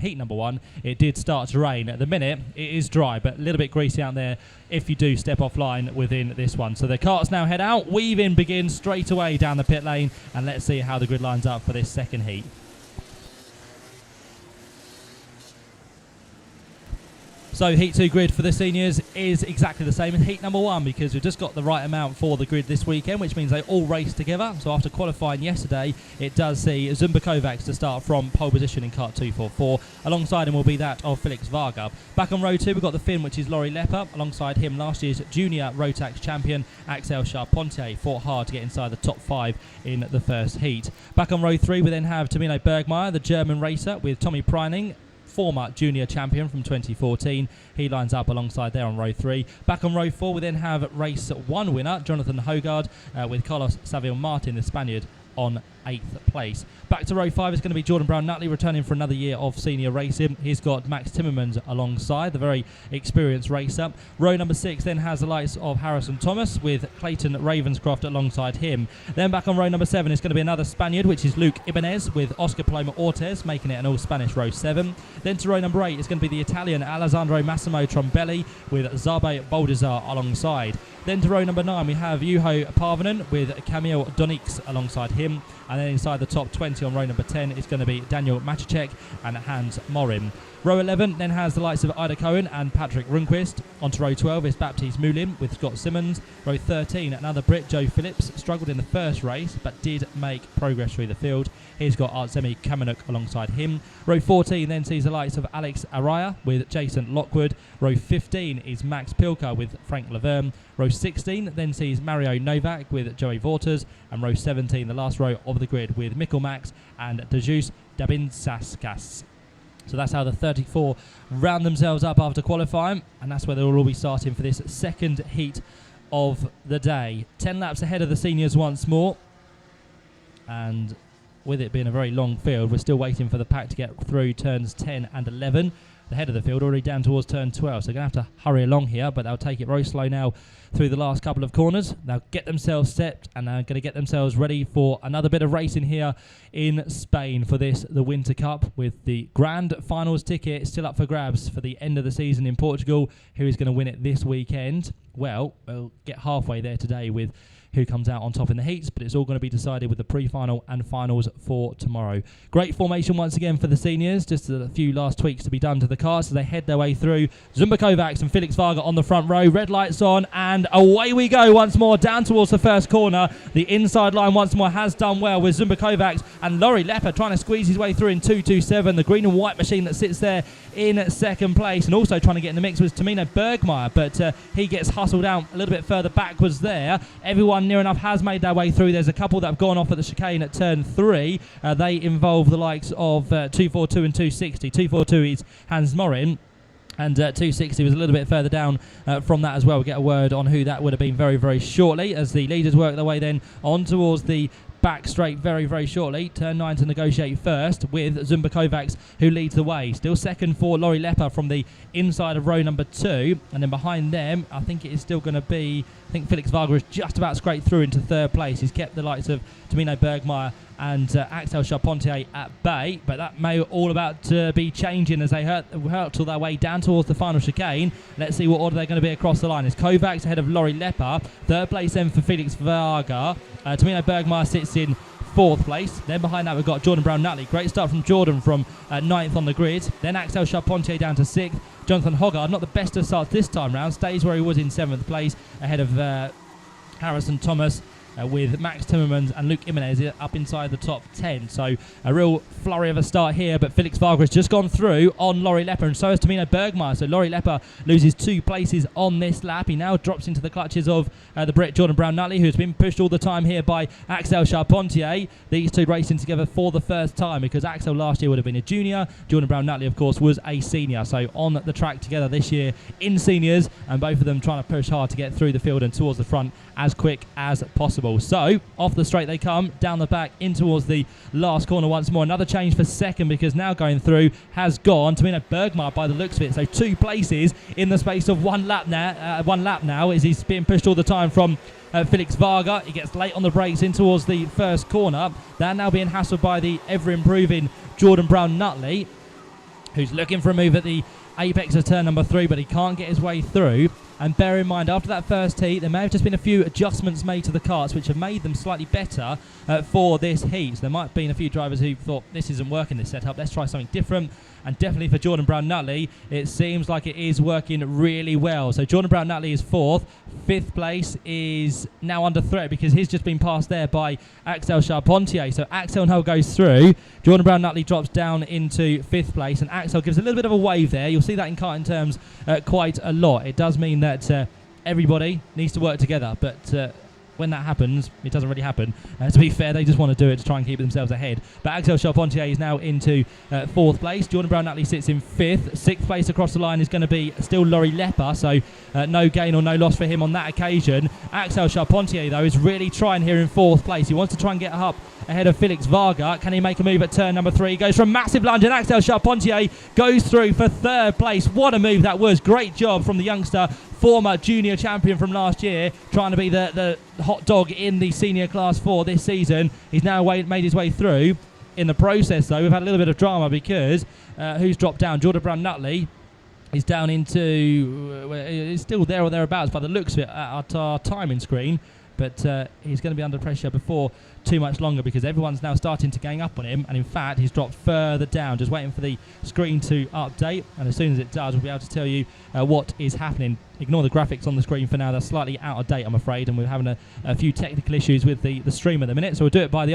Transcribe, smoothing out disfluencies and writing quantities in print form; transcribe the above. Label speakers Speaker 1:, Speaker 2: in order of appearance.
Speaker 1: heat number 1, it did start to rain. At the minute, it is dry, but a little bit greasy out there if you do step offline within this one. So the karts now head out. Weaving begins straight away down the pit lane, and let's see how the grid lines up for this second heat. So heat 2 grid for the seniors is exactly the same as heat number 1, because we've just got the right amount for the grid this weekend, which means they all race together. So after qualifying yesterday, it does see Zumba Kovacs to start from pole position in kart 244. Alongside him will be that of Felix Varga. Back on row 2, we've got the Finn, which is Laurie Lepper. Alongside him, last year's junior Rotax champion Axel Charpentier fought hard to get inside the top 5 in the first heat. Back on row 3, we then have Tamino Bergmeier, the German racer, with Tommy Preining, former junior champion from 2014. He lines up alongside there on row 3. Back on row 4, we then have race 1 winner, Jonathan Hogard, with Carlos Saville Martin, the Spaniard, on 8th place. Back to row 5 is going to be Jordan Brown-Nutley, returning for another year of senior racing. He's got Max Timmermans alongside, the very experienced racer. Row number 6 then has the likes of Harrison Thomas with Clayton Ravenscroft alongside him. Then back on row number 7 is going to be another Spaniard, which is Luke Ibanez with Oscar Paloma Ortez, making it an all-Spanish row 7. Then to row number 8 is going to be the Italian Alessandro Massimo Trombelli with Zabe Baldazar alongside. Then to row number 9 we have Juho Parvanen with Camille Donix alongside him. And then inside the top 20 on row number 10 is going to be Daniel Machacek and Hans Morin. Row 11 then has the likes of Ida Cohen and Patrick Rundqvist. Onto row 12 is Baptiste Moulin with Scott Simmons. Row 13, another Brit, Joe Phillips, struggled in the first race but did make progress through the field. He's got Artsemi Kamenuk alongside him. Row 14 then sees the likes of Alex Araya with Jason Lockwood. Row 15 is Max Pilker with Frank Laverne. Row 16 then sees Mario Novak with Joey Vorters. And row 17, the last row of the grid, with Mikkel Max and Dejus Dabinsaskas. So that's how the 34 round themselves up after qualifying, and that's where they'll all be starting for this second heat of the day. 10 laps ahead of the seniors once more, and with it being a very long field, we're still waiting for the pack to get through turns 10 and 11. The head of the field already down towards turn 12, so they're going to have to hurry along here, but they'll take it very slow now through the last couple of corners. They'll get themselves set, and they're going to get themselves ready for another bit of racing here in Spain for this, the Winter Cup, with the Grand Finals ticket still up for grabs for the end of the season in Portugal. Who is going to win it this weekend? Well, we'll get halfway there today with who comes out on top in the heats, but it's all going to be decided with the pre-final and finals for tomorrow. Great formation once again for the seniors, just a few last tweaks to be done to the cars as they head their way through. Zumba Kovacs and Felix Varga on the front row, red lights on, and away we go once more down towards the first corner. The inside line once more has done well with Zumba Kovacs and Laurie Lepper trying to squeeze his way through in 2.27, the green and white machine that sits there in second place, and also trying to get in the mix was Tamino Bergmeier, but he gets hustled out a little bit further backwards there. Everyone near enough has made their way through. There's a couple that have gone off at the chicane at turn 3. They involve the likes of 242 and 260. 242 is Hans Morin, and 260 was a little bit further down from that as well. We'll get a word on who that would have been very, very shortly as the leaders work their way then on towards the back straight very, very shortly. Turn 9 to negotiate first with Zumba Kovacs, who leads the way. Still second for Laurie Lepper from the inside of row number 2. And then behind them, I think it is still going to be, I think Felix Varga is just about scraped through into third place. He's kept the likes of Tamino Bergmeier and Axel Charpentier at bay, but that may all about to be changing as they hurtle their way down towards the final chicane. Let's see what order they're going to be across the line. It's Kovacs ahead of Laurie Lepper. Third place then for Felix Varga. Tamino Bergmeier sits in 4th place. Then behind that we've got Jordan Brown-Nutley. Great start from Jordan from 9th on the grid. Then Axel Charpentier down to 6th. Jonathan Hogard, not the best of starts this time round, stays where he was in 7th place ahead of Harrison Thomas. With Max Timmermans and Luke Ibanez up inside the top 10. So a real flurry of a start here, but Felix Varga has just gone through on Laurie Lepper, and so has Tamino Bergmeier. So Laurie Lepper loses 2 places on this lap. He now drops into the clutches of the Brit Jordan Brown-Nutley, who's been pushed all the time here by Axel Charpentier. These two racing together for the first time, because Axel last year would have been a junior. Jordan Brown-Nutley, of course, was a senior. So on the track together this year in seniors, and both of them trying to push hard to get through the field and towards the front as quick as possible. So off the straight they come, down the back in towards the last corner once more. Another change for second, because now going through has gone Tamino Bergmeier by the looks of it. So 2 places in the space of one lap now as he's being pushed all the time from Felix Varga. He gets late on the brakes in towards the first corner. They're now being hassled by the ever-improving Jordan Brown-Nutley. who's looking for a move at the apex of turn number 3, but he can't get his way through. And bear in mind, after that first heat, there may have just been a few adjustments made to the karts which have made them slightly better for this heat. So there might have been a few drivers who thought, this isn't working, this setup, let's try something different. And definitely for Jordan Brown-Nutley, it seems like it is working really well. So Jordan Brown-Nutley is 4th. 5th place is now under threat because he's just been passed there by Axel Charpentier. So Axel now goes through. Jordan Brown-Nutley drops down into 5th place, and Axel gives a little bit of a wave there. You'll see that in karting terms quite a lot. It does mean that everybody needs to work together, but when that happens, it doesn't really happen. To be fair, they just want to do it to try and keep themselves ahead. But Axel Charpentier is now into 4th place. Jordan Brown-Nutley sits in 5th. 6th place across the line is going to be still Laurie Lepper, so no gain or no loss for him on that occasion. Axel Charpentier, though, is really trying here in 4th place. He wants to try and get up ahead of Felix Varga. Can he make a move at turn number 3? Goes for a massive lunge, and Axel Charpentier goes through for 3rd place. What a move that was. Great job from the youngster, former junior champion from last year, trying to be the hot dog in the senior class 4 this season. He's now made his way through. In the process, though, we've had a little bit of drama because who's dropped down? Jordan Brown-Nutley is down into... he's still there or thereabouts by the looks of it at our timing screen. But he's going to be under pressure before too much longer because everyone's now starting to gang up on him. And in fact, he's dropped further down, just waiting for the screen to update. And as soon as it does, we'll be able to tell you what is happening. Ignore the graphics on the screen for now. They're slightly out of date, I'm afraid. And we're having a few technical issues with the stream at the minute. So we'll do it by the